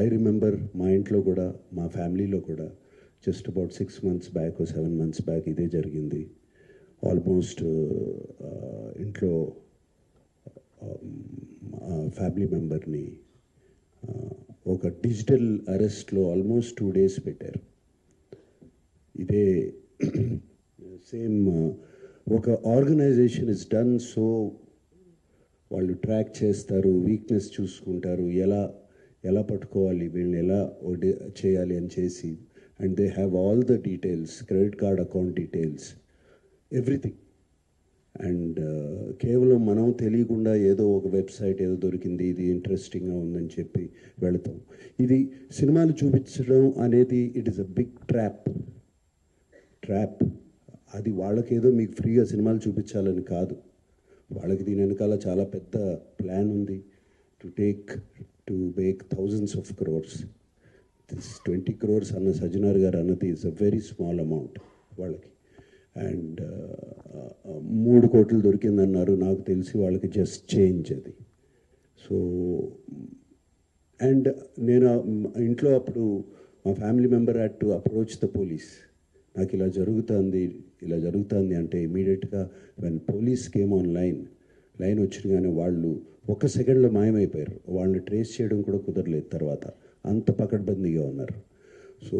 I remember మా ఇంట్లో కూడా, మా ఫ్యామిలీలో కూడా just about 6 months back 7 months back ఇదే జరిగింది. ఆల్మోస్ట్ ఇంట్లో ఫ్యామిలీ మెంబర్ని ఒక డిజిటల్ అరెస్ట్లో ఆల్మోస్ట్ 2 days పెట్టారు. ఇదే సేమ్ ఒక ఆర్గనైజేషన్ ఇస్ డన్ సో, వాళ్ళు ట్రాక్ చేస్తారు, వీక్నెస్ చూసుకుంటారు, ఎలా పట్టుకోవాలి, వీళ్ళని ఎలా చేయాలి అని చేసి, and they have all the details, credit card account details, everything. And కేవలం మనం తెలియకుండా ఏదో ఒక వెబ్సైట్ ఏదో దొరికింది, ఇది ఇంట్రెస్టింగ్గా ఉందని చెప్పి వెళతాం. ఇది సినిమాలు చూపించడం అనేది it is a big trap. అది వాళ్ళకేదో మీకు ఫ్రీగా సినిమాలు చూపించాలని కాదు, వాళ్ళకి దీని వెనకాల చాలా పెద్ద ప్లాన్ ఉంది. To make thousands of crores. This 20 crores అన్న సజ్జనార్ గారు అన్నది is a very small amount వాళ్ళకి. అండ్ 3 కోట్లు దొరికిందన్నారు, నాకు తెలిసి వాళ్ళకి జస్ట్ చేంజ్ అది. సో అండ్ నేను ఇంట్లో అప్పుడు మా family member had to approach the police. నాకు ఇలా జరుగుతుంది అంటే ఇమీడియట్గా when police came on line వచ్చిన కానీ వాళ్ళు 1 సెకండ్లో మాయమైపోయారు. వాళ్ళని ట్రేస్ చేయడం కూడా కుదరలేదు తర్వాత, అంత పకడ్బందీగా ఉన్నారు. సో